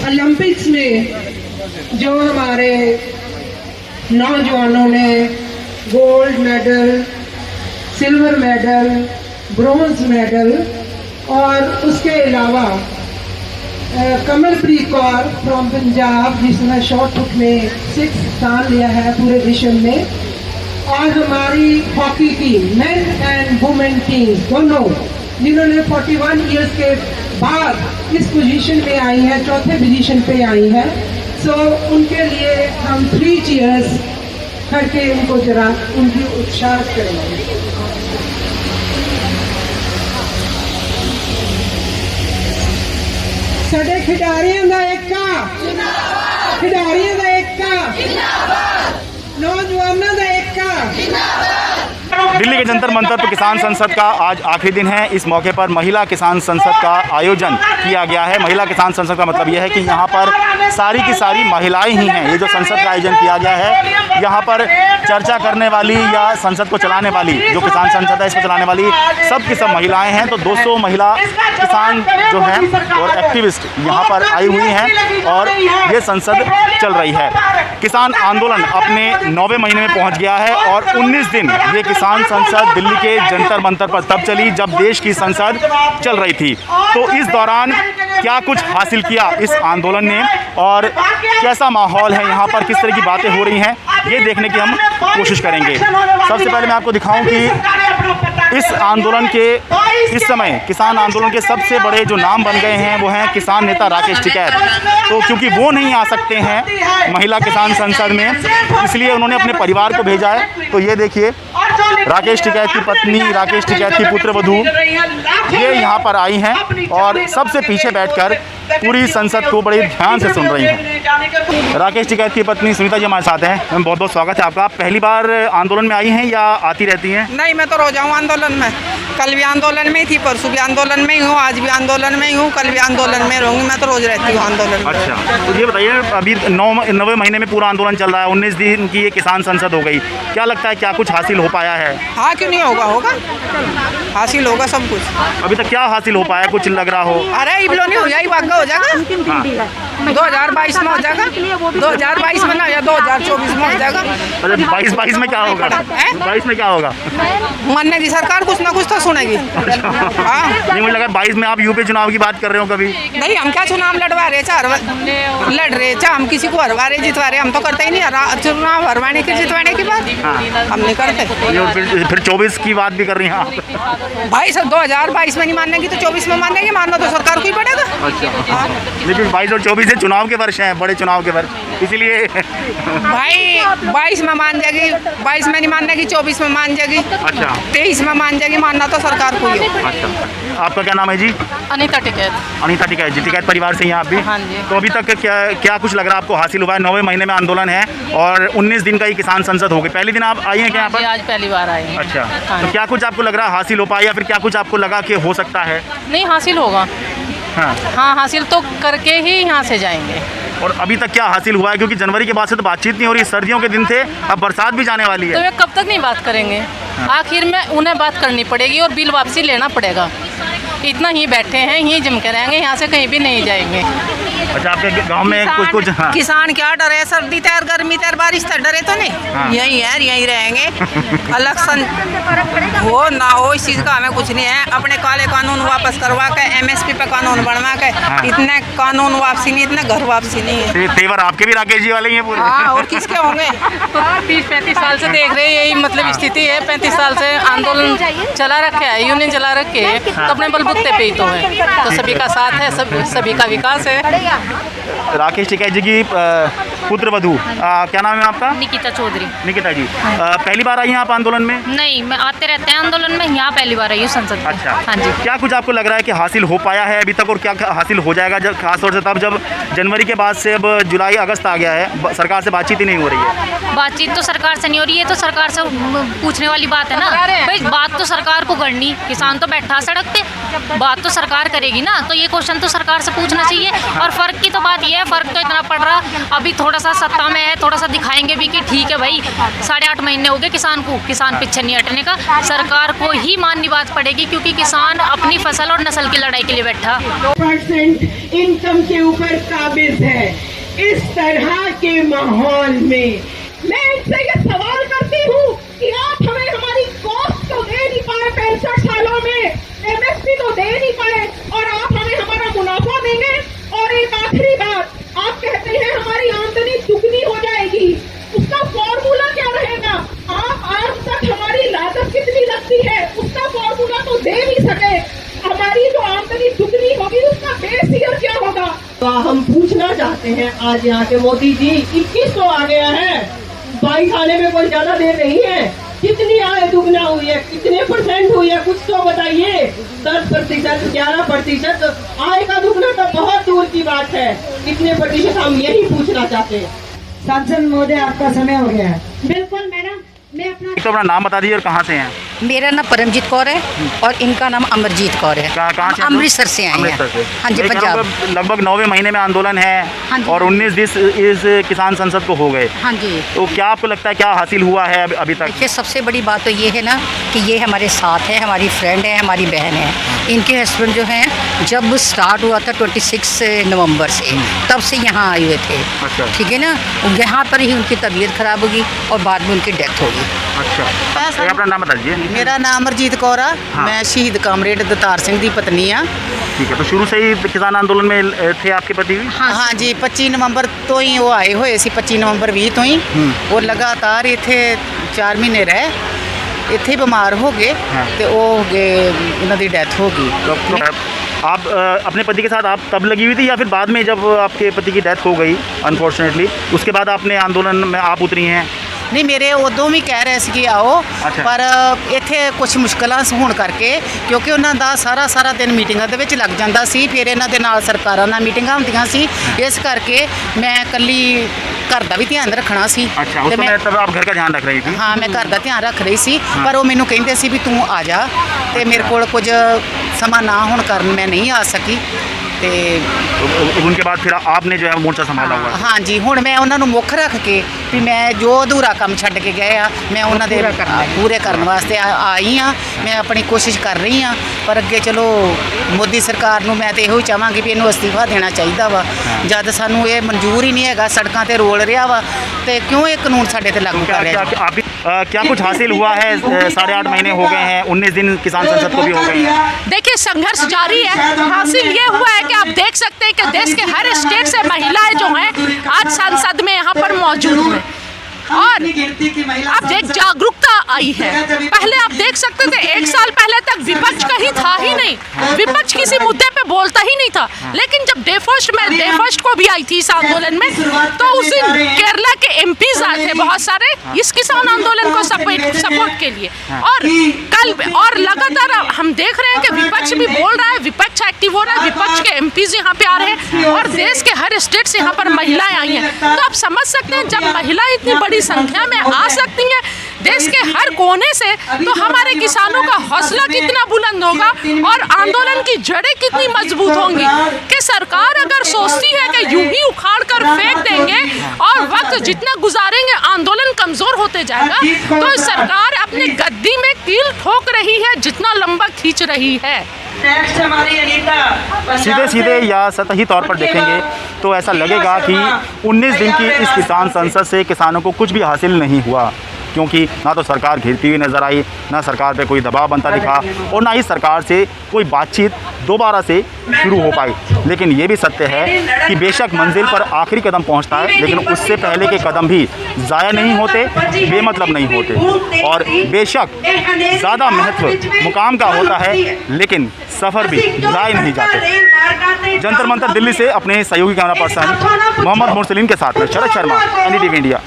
Olympics में जो हमारे नौजवानों ने gold medal, silver medal, bronze medal और उसके अलावा कमलप्रीत कौर फ्रॉम पंजाब जिसने शॉर्ट पुट में 6th स्थान लिया है पूरे विश्व में, और हमारी hockey team main and women team दोनों जिन्होंने 41 इयर्स के बाद इस पोजीशन में आई है, चौथे पोजीशन पे आई है। सो उनके लिए हम 3 चीयर्स करके उनको जरा उनकी उत्साह करेंगे। साडे खिडारियों का एकता, खिडारियों का एकता, नौजवानों का एकता। दिल्ली के जंतर मंतर पर किसान संसद का आज आखिरी दिन है। इस मौके पर महिला किसान संसद का आयोजन किया गया है। महिला किसान संसद का मतलब यह है कि यहाँ पर सारी की सारी महिलाएं ही हैं। ये जो संसद का आयोजन किया गया है, यहाँ पर चर्चा करने वाली या संसद को चलाने वाली, जो किसान संसद है इसको चलाने वाली सब की सब महिलाएं हैं। तो 200 महिला किसान जो हैं और एक्टिविस्ट यहाँ पर आई हुई हैं और ये संसद चल रही है। किसान आंदोलन अपने 9वें महीने में पहुँच गया है और 19 दिन ये किसान संसद दिल्ली के जंतर मंतर पर तब चली जब देश की संसद चल रही थी। तो इस दौरान क्या कुछ हासिल किया इस आंदोलन ने और कैसा माहौल है यहाँ पर, किस तरह की बातें हो रही हैं, ये देखने की हम कोशिश करेंगे। सबसे पहले मैं आपको दिखाऊं कि इस आंदोलन के इस समय किसान आंदोलन के सबसे बड़े जो नाम बन गए हैं वो हैं किसान नेता राकेश टिकैत। तो क्योंकि वो नहीं आ सकते हैं महिला किसान संसद में, इसलिए उन्होंने अपने परिवार को भेजा है। तो ये देखिए राकेश टिकैत की पत्नी, राकेश टिकैत की पुत्रवधू ये यहाँ पर आई हैं और सबसे पीछे बैठकर पूरी संसद को बड़े ध्यान से सुन रही हैं। राकेश टिकैत की पत्नी सुनीता जी हमारे साथ हैं। मैम बहुत बहुत स्वागत है आपका। आप पहली बार आंदोलन में आई हैं या आती रहती हैं? नहीं, मैं तो रोज आऊँ आंदोलन में। कल भी आंदोलन में ही थी, परसों भी आंदोलन में ही हूँ, आज भी आंदोलन में ही हूँ, कल भी आंदोलन में रहूँगी। मैं तो रोज रहती हूँ आंदोलन में। अच्छा, तो ये बताइए अभी 9वें महीने में पूरा आंदोलन चल रहा है, 19 दिन की ये किसान संसद हो गई, क्या लगता है क्या कुछ हासिल हो पाया है? हाँ, क्यों नहीं होगा, होगा हासिल होगा सब कुछ। अभी तक क्या हासिल हो पाया, कुछ लग रहा हो? अरे इबलो नहीं हो जाएगी, वाक़ा हो जाएगा। 2022 में हो जाएगा, 2022 में ना या 2024 में हो जाएगा। अरे 22 में क्या होगा? 22 में क्या होगा? मानने की सरकार कुछ ना कुछ तो सुनेगी। हाँ, नहीं मुझे लगा 22 में आप यूपी चुनाव की बात कर रहे हो कभी? नहीं, हम क्या चुनाव लड़वा रहे, लड़ रहे, हम किसी को हरवा रहे जितवा रहे, हम तो करते ही नहीं चुनाव हरवाने की जितवाने की बात। हम नहीं करते। फिर 24 की बात भी कर रही हैं आप? भाई सब 2022 में नहीं मानने की तो 24 में मानने की, मानना तो सरकार को ही पड़ेगा। अच्छा, लेकिन 22 और 24 से चुनाव के वर्ष हैं, बड़े चुनाव के वर्ष, इसीलिए भाई 22 में मान जाएगी, 22 में नहीं मानने की, 24 में मान जाएगी। अच्छा, 23 में मान जाएगी, मानना तो सरकार को ही। अच्छा, आपका क्या नाम है जी? अनीता टिकैत। अनीता टिकैत जी, टिकैत परिवार से हैं आप भी? हाँ जी। तो अभी तक क्या कुछ लग रहा है आपको हासिल हुआ है? 9वें महीने में आंदोलन है और 19 दिन का ही किसान संसद हो गई। पहले दिन आप आई हैं क्या यहाँ पर? आज पहली बार आई हैं। अच्छा, तो क्या कुछ आपको लग रहा है हासिल हो पाया या फिर क्या कुछ आपको लगा कि हो सकता है? नहीं, हासिल होगा। हाँ, हासिल तो करके ही यहाँ से जाएंगे। और अभी तक क्या हासिल हुआ है? क्योंकि जनवरी के बाद से तो बातचीत नहीं हो रही, सर्दियों के दिन थे, अब बरसात भी जाने वाली है। तो वे कब तक नहीं बात करेंगे? आखिर में उन्हें बात करनी पड़ेगी और बिल वापसी लेना पड़ेगा। इतना ही बैठे हैं, यहीं जम के रहेंगे, यहाँ से कहीं भी नहीं जाएंगे। अच्छा, आपके गांव में कुछ हाँ। किसान क्या डरे, सर्दी तैयार, गर्मी तैयार, बारिश तैयार डरे तो नहीं। हाँ। यही है, यहीं रहेंगे। इलेक्शन हो ना हो इस चीज़ का हमें कुछ नहीं है। अपने काले कानून वापस करवा के MSP पे कानून बनवा के, हाँ। इतने कानून वापसी नहीं, इतने घर वापसी नहीं है। तेवर आपके भी राकेश जी वाले ही हैं पूरे? हाँ, और किसके होंगे? 30-35 साल से देख रहे हैं, यही मतलब स्थिति है। 35 साल से आंदोलन चला रखे है, यूनियन चला रखे है, तो अपने बलबूते पे ही तो है। तो सभी का साथ है, सभी का विकास है। राकेश टिकैत जी की पुत्रवधू, क्या नाम है आपका? निकिता चौधरी। निकिता जी, पहली बार आई हैं आप आंदोलन में? नहीं, मैं आते रहते हैं आंदोलन में, यहाँ पहली बार आई हूँ संसद में। अच्छा, हाँ जी। क्या कुछ आपको लग रहा है कि हासिल हो पाया है अभी तक और क्या हासिल हो जाएगा, जब खासतौर से तब जब जनवरी के बाद से अब जुलाई अगस्त आ गया है, सरकार से बातचीत ही नहीं हो रही है? बातचीत तो सरकार से नहीं हो रही है, तो सरकार से पूछने वाली बात है ना भाई। बात तो सरकार को करनी, किसान तो बैठा सड़क पे, बात तो सरकार करेगी ना, तो ये क्वेश्चन तो सरकार से पूछना चाहिए। और फ़र्क की तो बात ये है, फ़र्क तो इतना पड़ रहा, अभी थोड़ा सा सत्ता में है, थोड़ा सा दिखाएंगे भी कि ठीक है भाई 8.5 महीने हो गए किसान को, किसान पीछे नहीं हटने का, सरकार को ही माननी बात पड़ेगी, क्योंकि किसान अपनी फसल और नस्ल की लड़ाई के लिए बैठा। % इनकम के ऊपर काबिज है। इस तरह के माहौल में मैं इनसे ये सवाल करती हूँ कि आप हमें हमारी कॉस्ट तो दे नहीं पाए 65 सालों में, MSP तो दे नहीं पाए, और आप हमें हमारा मुनाफा देंगे। और एक आखिरी बात, आप कहते हैं हमारी आमदनी दुगनी हो जाएगी, उसका फॉर्मूला क्या रहेगा? आप आज तक हमारी लागत कितनी लगती है उसका फॉर्मूला तो दे नहीं सके। हमारी जो आमदनी दुगनी होगी उसका बेस ईयर क्या होगा? तो हम पूछना चाहते हैं आज यहाँ के मोदी जी, 2100 आ गया है, 22 आने में कोई ज्यादा देर नहीं है। कितनी आय दुगना हुई है, कितने % हुई है, कुछ तो बताइए। 10%, 11%, आय का दुगना तो बहुत दूर की बात है, कितने %? हम यही पूछना चाहते हैं। सांसद महोदय, आपका समय हो गया है। बिल्कुल मैडम, मैं अपना तो अपना नाम बता दीजिए और कहाँ से हैं? मेरा नाम परमजीत कौर है और इनका नाम अमरजीत कौर है। कहाँ से? अमृतसर से आए हैं। अमृतसर से। हाँ जी, एक पंजाब। लगभग 9वें महीने में आंदोलन हाँ है जी। और 19 दिन इस किसान संसद को हो गए। हाँ जी। तो क्या आपको लगता है क्या हासिल हुआ है अभी तक? देखिए, सबसे बड़ी बात तो ये है ना कि ये हमारे साथ है, हमारी फ्रेंड है, हमारी बहन है। इनके हस्बैंड जो हैं, जब स्टार्ट हुआ था 26 नवंबर से, तब से यहाँ आए हुए थे। अच्छा। ठीक है ना, यहाँ पर ही उनकी तबीयत खराब होगी और बाद में उनकी डेथ होगी। अच्छा, एक अपना नाम बता दीजिए। मेरा नाम अमरजीत कौर आ। हाँ। मैं शहीद कामरेड दतार सिंह दी पत्नी आ। ठीक है, तो शुरू से ही किसान आंदोलन में थे आपके पति भी? हाँ जी, 25 नवंबर तो ही वो आए हुए सी, 25 नवंबर 20 तो ही वो लगातार इत्थे 4 महीने रहे, इत्थे बीमार हो गए हाँ। तो वो हो गए, उन्हों की डेथ हो गई। तो आप अपने पति के साथ आप तब लगी हुई थी या फिर बाद में जब आपके पति की डेथ हो गई अनफॉर्चुनेटली, उसके बाद आपने आंदोलन में आप उतरी हैं? नहीं, मेरे उदों भी कह रहे थे कि आओ, अच्छा। पर इत्थे कुछ मुश्किलां होण करके, क्योंकि उन्हां दा सारा दिन मीटिंगां दे विच लग जांदा सी, फिर इन्हां दे नाल सरकारां नाल मीटिंगां हुंदियां सी, इस करके मैं कल्ली घर दा भी ध्यान रखना सी। अच्छा, उस समय तब आप घर का ध्यान रख रही थी? हाँ, मैं घर का ध्यान रख रही सी, पर वो मैनू कहंदे सी भी तू आ जा, ते मेरे कोल कुछ समा ना होण कारण मैं नहीं आ सकी। ते उनके बाद फिर आपने जो है मोर्चा संभाला हुआ? हाँ जी, हुण मैं उन्होंने मुख रख के भी मैं जो अधूरा काम छड्ड के गए आ, मैं उन्होंने पूरे करने वास्ते आई हाँ। मैं अपनी कोशिश कर रही हाँ, पर अगे चलो मोदी सरकार नूं मैं तो यो चाहांगी भी इन्हूं अस्तीफा देना चाहिए वा। जद सानूं ये मंजूर ही नहीं है, सड़कों ते रोल रहा वा, तो क्यों ये कानून साडे ते लागू कर रहा है? क्या कुछ हासिल हुआ है? 8.5 महीने हो गए हैं, 19 दिन किसान संसद को भी हो गए हैं। देखिए, संघर्ष जारी है। हासिल ये हुआ है कि आप देख सकते हैं कि देश के हर स्टेट से महिलाएं जो हैं आज संसद में यहाँ पर मौजूद हैं और अब देख जागरूकता आई है। पहले आप देख सकते थे 1 साल पहले तक विपक्ष कहीं था ही नहीं, विपक्ष किसी मुद्दे पे बोलता ही नहीं था। लेकिन जब डे फर्स्ट को भी आई थी इस आंदोलन में, तो उस दिन केरला के MPs आए थे बहुत सारे इस किसान आंदोलन को सपोर्ट के लिए। और कल और लगातार हम देख रहे हैं कि विपक्ष भी बोल रहा है, विपक्ष एक्टिव हो रहा है, विपक्ष के MPs यहाँ पे आ रहे हैं और देश के हर स्टेट से यहाँ पर महिलाएं आई हैं। तो आप समझ सकते हैं जब महिलाएं इतनी बड़ी संख्या में आ सकती हैं देश के हर कोने से, तो हमारे किसानों का हौसला कितना बुलंद होगा और आंदोलन की जड़ें कितनी मजबूत होंगी। कि सरकार अगर सोचती है कि यूं ही उखाड़ कर फेंक देंगे और वक्त जितना गुजारेंगे आंदोलन कमजोर होते जाएगा, तो सरकार अपनी गद्दी में कील ठोक रही है जितना लंबा खींच रही है। सीधे या सतही तौर पर देखेंगे तो ऐसा लगेगा कि 19 दिन की इस किसान संसद से किसानों को कुछ भी हासिल नहीं हुआ, क्योंकि ना तो सरकार घिरती हुई नजर आई, ना सरकार पे कोई दबाव बनता दिखा और ना ही सरकार से कोई बातचीत दोबारा से शुरू हो पाई। लेकिन ये भी सत्य है कि बेशक मंजिल पर आखिरी कदम पहुंचता है, लेकिन उससे पहले के कदम भी ज़ाया नहीं होते, बेमतलब नहीं होते। और बेशक ज़्यादा महत्व मुकाम का होता है, लेकिन सफ़र भी ज़ाया नहीं जाते। जंतर मंतर दिल्ली से अपने सहयोगी कैमरा पर्सन मोहम्मद मुरसलीन के साथ में शरद शर्मा, NDTV इंडिया।